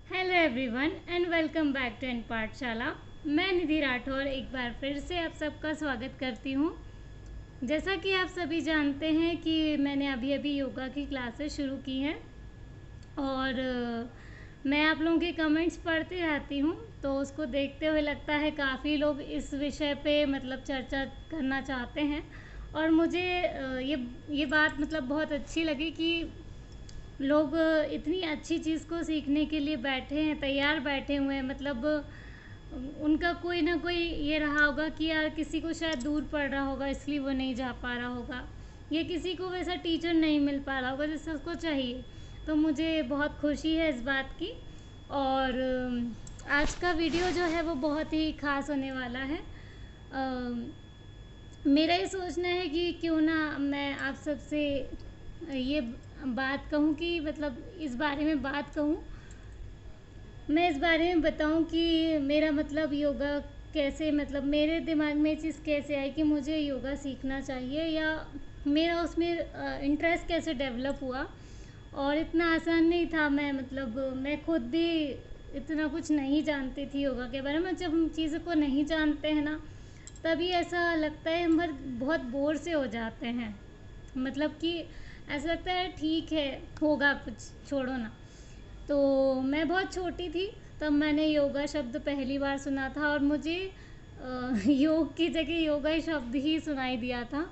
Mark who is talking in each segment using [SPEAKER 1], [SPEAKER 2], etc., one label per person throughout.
[SPEAKER 1] Hello everyone and welcome back to N Pathshala. मैं निधि राठौर एक बार फिर से आप सबका स्वागत करती हूँ। जैसा कि आप सभी जानते हैं कि मैंने अभी अभी योगा की क्लासेस शुरू की हैं और मैं आप लोगों के कमेंट्स पढ़ती रहती हूँ, तो उसको देखते हुए लगता है काफ़ी लोग इस विषय पे मतलब चर्चा करना चाहते हैं। और मुझे ये बात मतलब बहुत अच्छी लगी कि लोग इतनी अच्छी चीज़ को सीखने के लिए बैठे हैं, तैयार बैठे हुए हैं। मतलब उनका कोई ना कोई ये रहा होगा कि यार किसी को शायद दूर पड़ रहा होगा इसलिए वो नहीं जा पा रहा होगा, या किसी को वैसा टीचर नहीं मिल पा रहा होगा जैसा उसको चाहिए। तो मुझे बहुत खुशी है इस बात की। और आज का वीडियो जो है वो बहुत ही ख़ास होने वाला है। मेरा ये सोचना है कि क्यों ना मैं आप सबसे ये बात कहूँ कि मतलब इस बारे में बात कहूँ, मैं इस बारे में बताऊँ कि मेरा मतलब योगा कैसे, मतलब मेरे दिमाग में ये चीज़ कैसे आई कि मुझे योगा सीखना चाहिए, या मेरा उसमें इंटरेस्ट कैसे डेवलप हुआ। और इतना आसान नहीं था। मैं खुद भी इतना कुछ नहीं जानती थी योगा के बारे में। जब हम चीज़ों को नहीं जानते हैं ना, तभी ऐसा लगता है हम बहुत बोर से हो जाते हैं। मतलब कि ऐसा लगता है ठीक है, होगा कुछ, छोड़ो ना। तो मैं बहुत छोटी थी तब मैंने योगा शब्द पहली बार सुना था, और मुझे योग की जगह योगा ही शब्द ही सुनाई दिया था।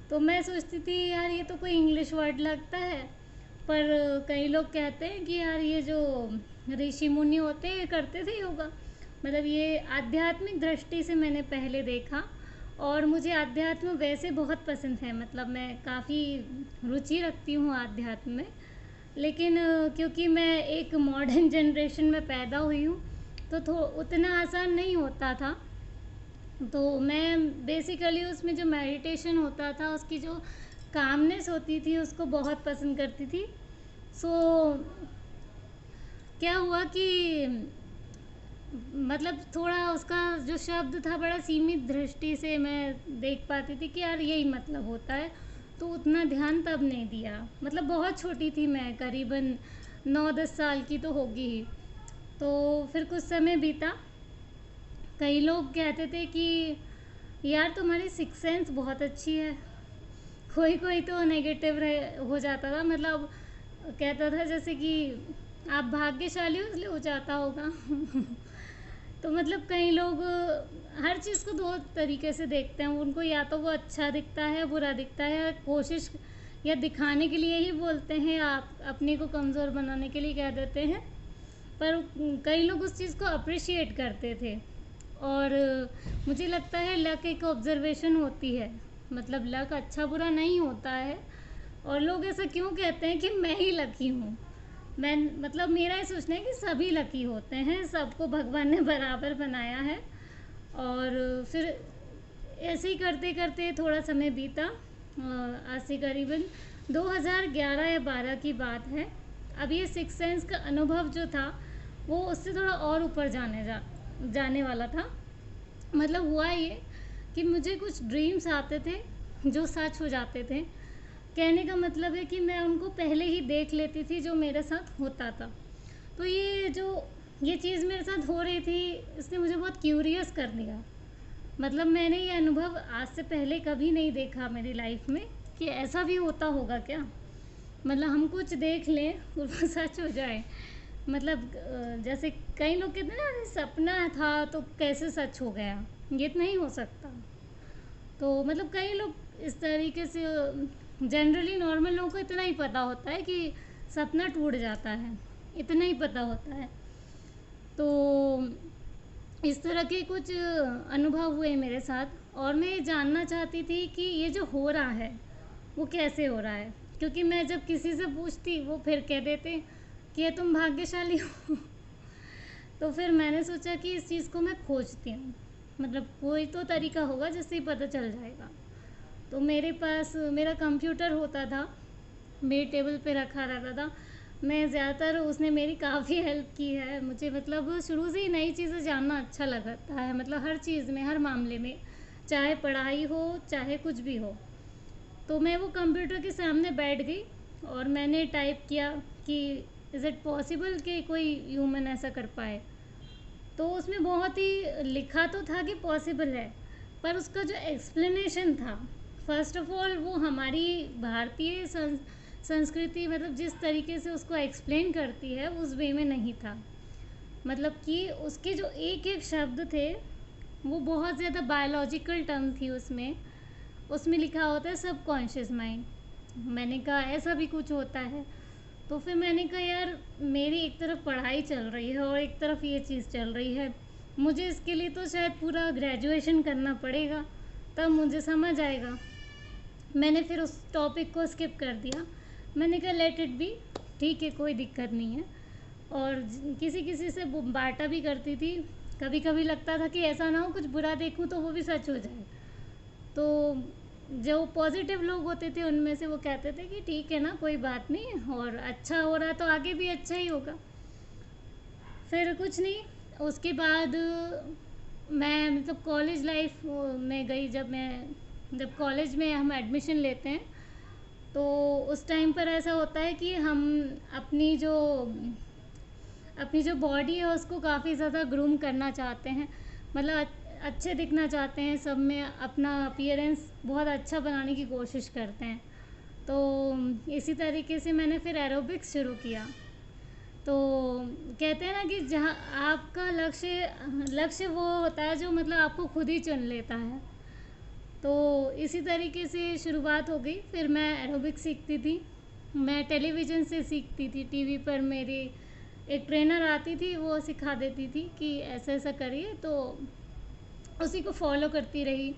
[SPEAKER 1] तो मैं सोचती थी यार ये तो कोई इंग्लिश वर्ड लगता है। पर कई लोग कहते हैं कि यार ये जो ऋषि मुनि होते हैं ये करते थे योगा। मतलब ये आध्यात्मिक दृष्टि से मैंने पहले देखा, और मुझे अध्यात्म वैसे बहुत पसंद है। मतलब मैं काफ़ी रुचि रखती हूँ अध्यात्म में। लेकिन क्योंकि मैं एक मॉडर्न जनरेशन में पैदा हुई हूँ, तो उतना आसान नहीं होता था। तो मैं बेसिकली उसमें जो मेडिटेशन होता था, उसकी जो कामनेस होती थी, उसको बहुत पसंद करती थी। सो क्या हुआ कि मतलब थोड़ा उसका जो शब्द था बड़ा सीमित दृष्टि से मैं देख पाती थी कि यार यही मतलब होता है। तो उतना ध्यान तब नहीं दिया। मतलब बहुत छोटी थी मैं, करीबन 9-10 साल की तो होगी ही। तो फिर कुछ समय बीता। कई लोग कहते थे कि यार तुम्हारी सिक्स सेंस बहुत अच्छी है। कोई कोई तो नेगेटिव हो जाता था। मतलब कहता था जैसे कि आप भाग्यशाली हो इसलिए हो जाता होगा। तो मतलब कई लोग हर चीज़ को दो तरीके से देखते हैं। उनको या तो वो अच्छा दिखता है, बुरा दिखता है, कोशिश या दिखाने के लिए ही बोलते हैं, आप अपने को कमज़ोर बनाने के लिए कह देते हैं। पर कई लोग उस चीज़ को अप्रिशिएट करते थे। और मुझे लगता है लक एक ऑब्जर्वेशन होती है। मतलब लक अच्छा बुरा नहीं होता है। और लोग ऐसा क्यों कहते हैं कि मैं ही लकी हूँ। मैं मतलब मेरा ये सोचना है कि सभी लकी होते हैं, सबको भगवान ने बराबर बनाया है। और फिर ऐसे ही करते करते थोड़ा समय बीता। आज से करीबन 2011 या 12 की बात है। अब ये सिक्स सेंस का अनुभव जो था वो उससे थोड़ा और ऊपर जाने वाला था। मतलब हुआ ये कि मुझे कुछ ड्रीम्स आते थे जो सच हो जाते थे। कहने का मतलब है कि मैं उनको पहले ही देख लेती थी जो मेरे साथ होता था। तो ये चीज़ मेरे साथ हो रही थी, इसने मुझे बहुत क्यूरियस कर दिया। मतलब मैंने ये अनुभव आज से पहले कभी नहीं देखा मेरी लाइफ में कि ऐसा भी होता होगा क्या। मतलब हम कुछ देख लें और वो सच हो जाए। मतलब जैसे कई लोग कहते हैं ना, अरे सपना था तो कैसे सच हो गया, ये तो नहीं हो सकता। तो मतलब कई लोग इस तरीके से, जनरली नॉर्मल लोगों को इतना ही पता होता है कि सपना टूट जाता है, इतना ही पता होता है। तो इस तरह के कुछ अनुभव हुए मेरे साथ, और मैं ये जानना चाहती थी कि ये जो हो रहा है वो कैसे हो रहा है। क्योंकि मैं जब किसी से पूछती वो फिर कह देते कि ये तुम भाग्यशाली हो। तो फिर मैंने सोचा कि इस चीज़ को मैं खोजती हूँ। मतलब कोई तो तरीका होगा जिससे ही पता चल जाएगा। तो मेरे पास मेरा कंप्यूटर होता था, मेरे टेबल पे रखा रहता था। मैं ज़्यादातर उसने मेरी काफ़ी हेल्प की है। मुझे मतलब शुरू से ही नई चीज़ें जानना अच्छा लगता है। मतलब हर चीज़ में, हर मामले में, चाहे पढ़ाई हो चाहे कुछ भी हो। तो मैं वो कंप्यूटर के सामने बैठ गई और मैंने टाइप किया कि इज़ इट पॉसिबल कि कोई ह्यूमन ऐसा कर पाए? तो उसमें बहुत ही लिखा तो था कि पॉसिबल है, पर उसका जो एक्सप्लेनेशन था, फर्स्ट ऑफ ऑल वो हमारी भारतीय संस्कृति मतलब जिस तरीके से उसको एक्सप्लेन करती है उस वे में नहीं था। मतलब कि उसके जो एक एक शब्द थे वो बहुत ज़्यादा बायोलॉजिकल टर्म थी उसमें। उसमें लिखा होता है सबकॉन्शियस माइंड। मैंने कहा ऐसा भी कुछ होता है? तो फिर मैंने कहा यार, मेरी एक तरफ पढ़ाई चल रही है और एक तरफ ये चीज़ चल रही है, मुझे इसके लिए तो शायद पूरा ग्रेजुएशन करना पड़ेगा, तब मुझे समझ आएगा। मैंने फिर उस टॉपिक को स्किप कर दिया। मैंने कहा लेट इट बी, ठीक है, कोई दिक्कत नहीं है। और किसी किसी से बांटा भी करती थी। कभी कभी लगता था कि ऐसा ना हो कुछ बुरा देखूं तो वो भी सच हो जाए। तो जो पॉजिटिव लोग होते थे उनमें से वो कहते थे कि ठीक है ना, कोई बात नहीं, और अच्छा हो रहा तो आगे भी अच्छा ही होगा। फिर कुछ नहीं, उसके बाद मैं मतलब कॉलेज लाइफ में गई। जब कॉलेज में हम एडमिशन लेते हैं तो उस टाइम पर ऐसा होता है कि हम अपनी जो अपनी जो बॉडी है उसको काफ़ी ज़्यादा ग्रूम करना चाहते हैं, मतलब अच्छे दिखना चाहते हैं, सब में अपना अपीयरेंस बहुत अच्छा बनाने की कोशिश करते हैं। तो इसी तरीके से मैंने फिर एरोबिक्स शुरू किया। तो कहते हैं ना कि जहाँ आपका लक्ष्य वो होता है जो मतलब आपको खुद ही चुन लेता है। तो इसी तरीके से शुरुआत हो गई। फिर मैं एरोबिक्स सीखती थी, मैं टेलीविज़न से सीखती थी। टीवी पर मेरी एक ट्रेनर आती थी, वो सिखा देती थी कि ऐसा ऐसा करिए, तो उसी को फॉलो करती रही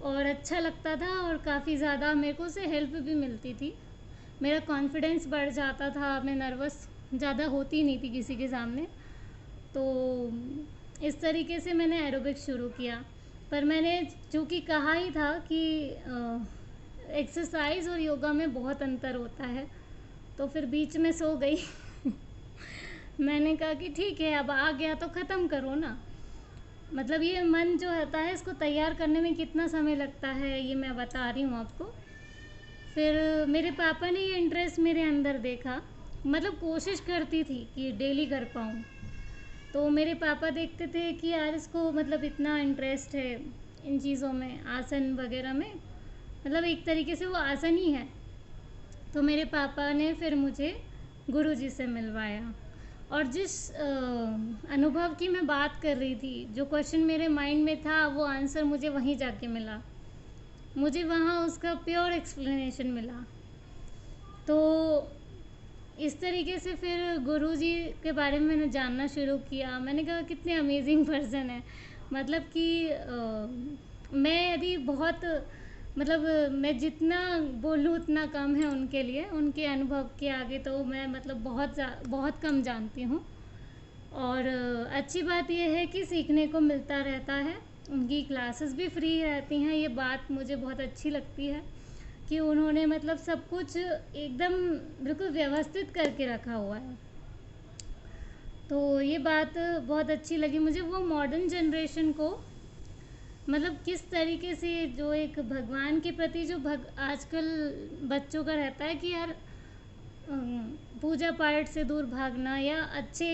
[SPEAKER 1] और अच्छा लगता था और काफ़ी ज़्यादा मेरे को उससे हेल्प भी मिलती थी। मेरा कॉन्फिडेंस बढ़ जाता था, मैं नर्वस ज़्यादा होती नहीं थी किसी के सामने। तो इस तरीके से मैंने एरोबिक्स शुरू किया। पर मैंने चूँकि कहा ही था कि एक्सरसाइज और योगा में बहुत अंतर होता है, तो फिर बीच में सो गई। मैंने कहा कि ठीक है, अब आ गया तो ख़त्म करो ना। मतलब ये मन जो होता है इसको तैयार करने में कितना समय लगता है ये मैं बता रही हूँ आपको। फिर मेरे पापा ने ये इंटरेस्ट मेरे अंदर देखा, मतलब कोशिश करती थी कि डेली कर पाऊँ। तो मेरे पापा देखते थे कि यार इसको मतलब इतना इंटरेस्ट है इन चीज़ों में, आसन वगैरह में, मतलब एक तरीके से वो आसन ही है। तो मेरे पापा ने फिर मुझे गुरुजी से मिलवाया। और जिस अनुभव की मैं बात कर रही थी, जो क्वेश्चन मेरे माइंड में था, वो आंसर मुझे वहीं जाके मिला। मुझे वहाँ उसका प्योर एक्सप्लेनेशन मिला। तो इस तरीके से फिर गुरुजी के बारे में मैंने जानना शुरू किया। मैंने कहा कितने अमेजिंग पर्सन है, मतलब कि मैं यदि बहुत मतलब मैं जितना बोलूँ उतना कम है उनके लिए, उनके अनुभव के आगे तो मैं मतलब बहुत कम जानती हूँ। और अच्छी बात यह है कि सीखने को मिलता रहता है। उनकी क्लासेस भी फ्री रहती हैं, ये बात मुझे बहुत अच्छी लगती है कि उन्होंने मतलब सब कुछ एकदम बिल्कुल व्यवस्थित करके रखा हुआ है। तो ये बात बहुत अच्छी लगी मुझे। वो मॉडर्न जनरेशन को मतलब किस तरीके से जो एक भगवान के प्रति जो आजकल बच्चों का रहता है कि यार पूजा पाठ से दूर भागना या अच्छे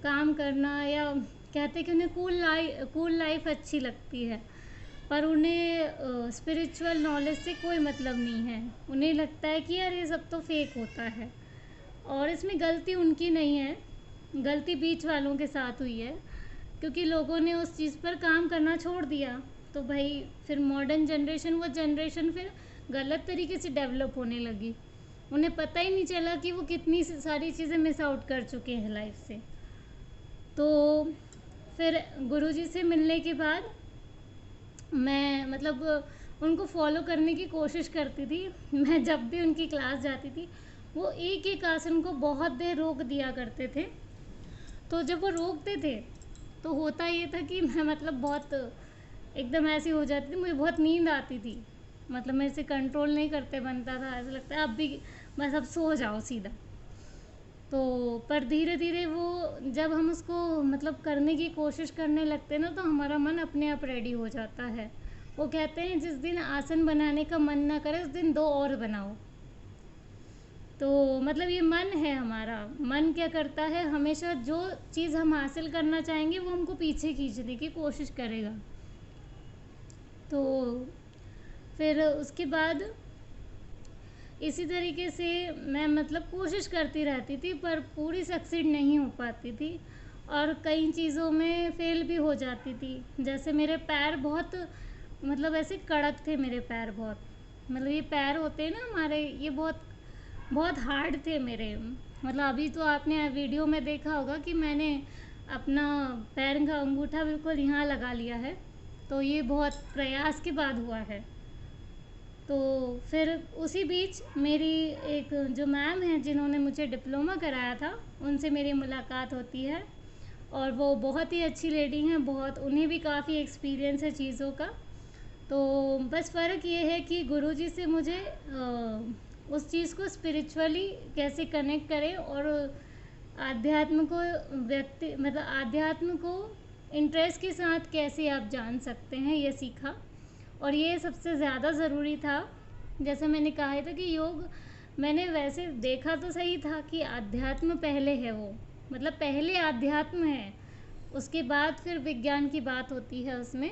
[SPEAKER 1] काम करना, या कहते हैं कि उन्हें कूल लाइफ अच्छी लगती है, पर उन्हें स्पिरिचुअल नॉलेज से कोई मतलब नहीं है। उन्हें लगता है कि यार ये सब तो फेक होता है। और इसमें गलती उनकी नहीं है, गलती बीच वालों के साथ हुई है, क्योंकि लोगों ने उस चीज़ पर काम करना छोड़ दिया। तो भाई फिर मॉडर्न जनरेशन, वो जनरेशन फिर गलत तरीके से डेवलप होने लगी। उन्हें पता ही नहीं चला कि वो कितनी सारी चीज़ें मिस आउट कर चुके हैं लाइफ से। तो फिर गुरुजी से मिलने के बाद मैं मतलब उनको फॉलो करने की कोशिश करती थी। मैं जब भी उनकी क्लास जाती थी, वो एक एक आसन को बहुत देर रोक दिया करते थे। तो जब वो रोकते थे तो होता ये था कि मैं मतलब बहुत एकदम ऐसी हो जाती थी, मुझे बहुत नींद आती थी, मतलब मेरे से कंट्रोल नहीं करते बनता था। ऐसा लगता है अब भी बस अब सो जाओ सीधा। तो पर धीरे धीरे वो जब हम उसको मतलब करने की कोशिश करने लगते हैं ना, तो हमारा मन अपने आप रेडी हो जाता है। वो कहते हैं जिस दिन आसन बनाने का मन ना करे उस दिन दो और बनाओ। तो मतलब ये मन है हमारा, मन क्या करता है, हमेशा जो चीज़ हम हासिल करना चाहेंगे वो हमको पीछे खींचने की कोशिश करेगा। तो फिर उसके बाद इसी तरीके से मैं मतलब कोशिश करती रहती थी, पर पूरी सक्सीड नहीं हो पाती थी और कई चीज़ों में फेल भी हो जाती थी। जैसे मेरे पैर बहुत मतलब ऐसे कड़क थे, मेरे पैर बहुत, मतलब ये पैर होते हैं ना हमारे, ये बहुत बहुत हार्ड थे मेरे। मतलब अभी तो आपने वीडियो में देखा होगा कि मैंने अपना पैर का अंगूठा बिल्कुल यहाँ लगा लिया है, तो ये बहुत प्रयास के बाद हुआ है। तो फिर उसी बीच मेरी एक जो मैम हैं जिन्होंने मुझे डिप्लोमा कराया था, उनसे मेरी मुलाकात होती है और वो बहुत ही अच्छी लेडी हैं, बहुत, उन्हें भी काफ़ी एक्सपीरियंस है चीज़ों का। तो बस फ़र्क ये है कि गुरुजी से मुझे उस चीज़ को स्पिरिचुअली कैसे कनेक्ट करें और आध्यात्म को मतलब आध्यात्म को इंटरेस्ट के साथ कैसे आप जान सकते हैं, ये सीखा। और ये सबसे ज़्यादा ज़रूरी था। जैसे मैंने कहा था कि योग मैंने वैसे देखा तो सही था कि आध्यात्म पहले है, वो मतलब पहले आध्यात्म है, उसके बाद फिर विज्ञान की बात होती है उसमें।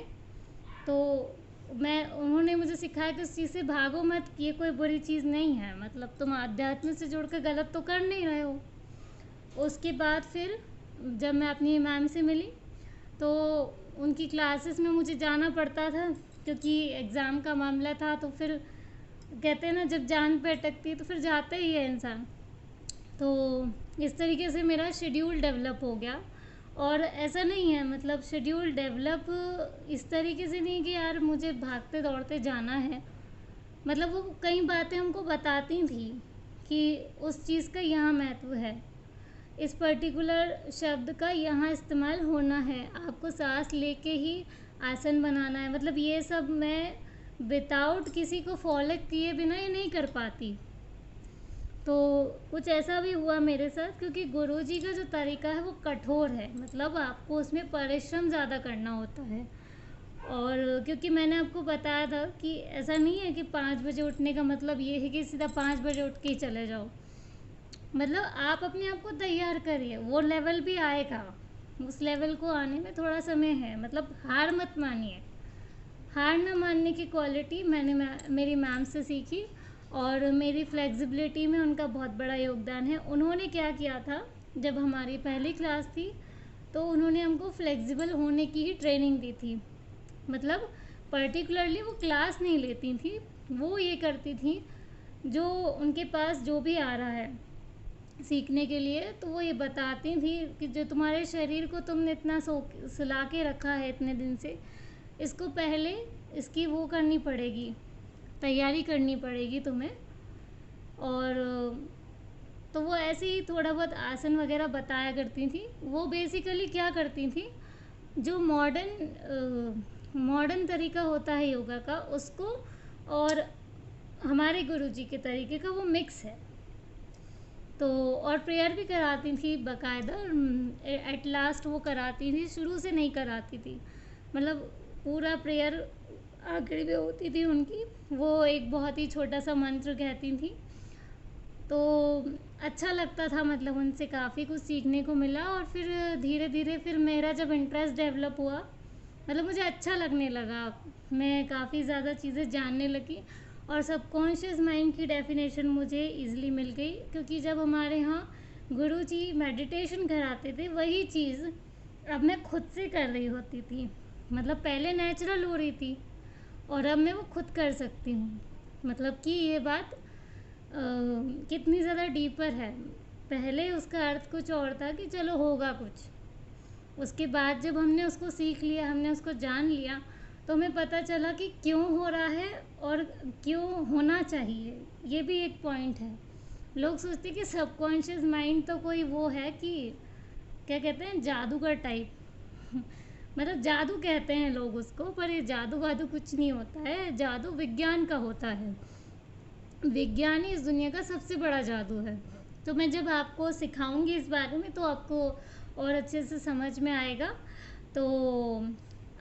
[SPEAKER 1] तो उन्होंने मुझे सिखाया कि उस चीज़ से भागो मत, ये कोई बुरी चीज़ नहीं है, मतलब तुम आध्यात्म से जुड़कर गलत तो कर नहीं रहे हो। उसके बाद फिर जब मैं अपनी मैम से मिली तो उनकी क्लासेस में मुझे जाना पड़ता था क्योंकि एग्ज़ाम का मामला था। तो फिर कहते हैं ना, जब जान पे अटकती है तो फिर जाता ही है इंसान। तो इस तरीके से मेरा शेड्यूल डेवलप हो गया। और ऐसा नहीं है, मतलब शेड्यूल डेवलप इस तरीके से नहीं कि यार मुझे भागते दौड़ते जाना है, मतलब वो कई बातें हमको बताती थी कि उस चीज़ का यहाँ महत्व है, इस पर्टिकुलर शब्द का यहाँ इस्तेमाल होना है, आपको सांस लेके ही आसन बनाना है। मतलब ये सब मैं विदाउट किसी को फॉलो किए बिना ये नहीं कर पाती। तो कुछ ऐसा भी हुआ मेरे साथ, क्योंकि गुरुजी का जो तरीका है वो कठोर है, मतलब आपको उसमें परिश्रम ज़्यादा करना होता है। और क्योंकि मैंने आपको बताया था कि ऐसा नहीं है कि 5 बजे उठने का मतलब ये है कि सीधा 5 बजे उठ के ही चले जाओ। मतलब आप अपने आप को तैयार करिए, वो लेवल भी आएगा, उस लेवल को आने में थोड़ा समय है। मतलब हार मत मानिए, हार ना मानने की क्वालिटी मैंने मेरी मैम से सीखी और मेरी फ्लेक्सिबिलिटी में उनका बहुत बड़ा योगदान है। उन्होंने क्या किया था, जब हमारी पहली क्लास थी तो उन्होंने हमको फ्लेक्सिबल होने की ही ट्रेनिंग दी थी। मतलब पर्टिकुलरली वो क्लास नहीं लेती थी, वो ये करती थी जो उनके पास जो भी आ रहा है सीखने के लिए, तो वो ये बताती थी कि जो तुम्हारे शरीर को तुमने इतना सुला के रखा है इतने दिन से, इसको पहले इसकी वो करनी पड़ेगी, तैयारी करनी पड़ेगी तुम्हें। और तो वो ऐसे ही थोड़ा बहुत आसन वगैरह बताया करती थी। वो बेसिकली क्या करती थी, जो मॉडर्न तरीका होता है योगा का, उसको और हमारे गुरुजी के तरीके का वो मिक्स है। तो और प्रेयर भी कराती थी बाकायदा, एट लास्ट वो कराती थी, शुरू से नहीं कराती थी। मतलब पूरा प्रेयर आखिरी में होती थी उनकी, वो एक बहुत ही छोटा सा मंत्र कहती थी। तो अच्छा लगता था, मतलब उनसे काफ़ी कुछ सीखने को मिला। और फिर धीरे धीरे फिर मेरा जब इंटरेस्ट डेवलप हुआ, मतलब मुझे अच्छा लगने लगा, मैं काफ़ी ज़्यादा चीज़ें जानने लगी और सबकॉन्शियस माइंड की डेफिनेशन मुझे इजीली मिल गई। क्योंकि जब हमारे यहाँ गुरुजी मेडिटेशन कराते थे, वही चीज़ अब मैं खुद से कर रही होती थी। मतलब पहले नेचुरल हो रही थी और अब मैं वो खुद कर सकती हूँ। मतलब कि ये बात कितनी ज़्यादा डीपर है। पहले उसका अर्थ कुछ और था कि चलो होगा कुछ, उसके बाद जब हमने उसको सीख लिया, हमने उसको जान लिया, तो हमें पता चला कि क्यों हो रहा है और क्यों होना चाहिए। ये भी एक पॉइंट है। लोग सोचते कि सबकॉन्शियस माइंड तो कोई वो है कि क्या कहते हैं, जादूगर टाइप मतलब जादू कहते हैं लोग उसको, पर ये जादू वादू कुछ नहीं होता है। जादू विज्ञान का होता है, विज्ञान ही इस दुनिया का सबसे बड़ा जादू है। तो मैं जब आपको सिखाऊंगी इस बारे में तो आपको और अच्छे से समझ में आएगा। तो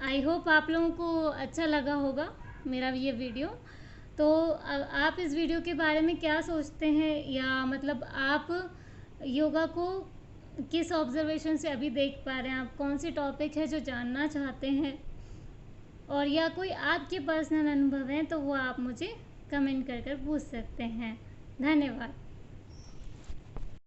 [SPEAKER 1] आई होप आप लोगों को अच्छा लगा होगा मेरा ये वीडियो। तो आप इस वीडियो के बारे में क्या सोचते हैं, या मतलब आप योगा को किस ऑब्जर्वेशन से अभी देख पा रहे हैं, आप कौन सी टॉपिक है जो जानना चाहते हैं, और या कोई आपके पर्सनल अनुभव हैं तो वो आप मुझे कमेंट कर कर पूछ सकते हैं। धन्यवाद।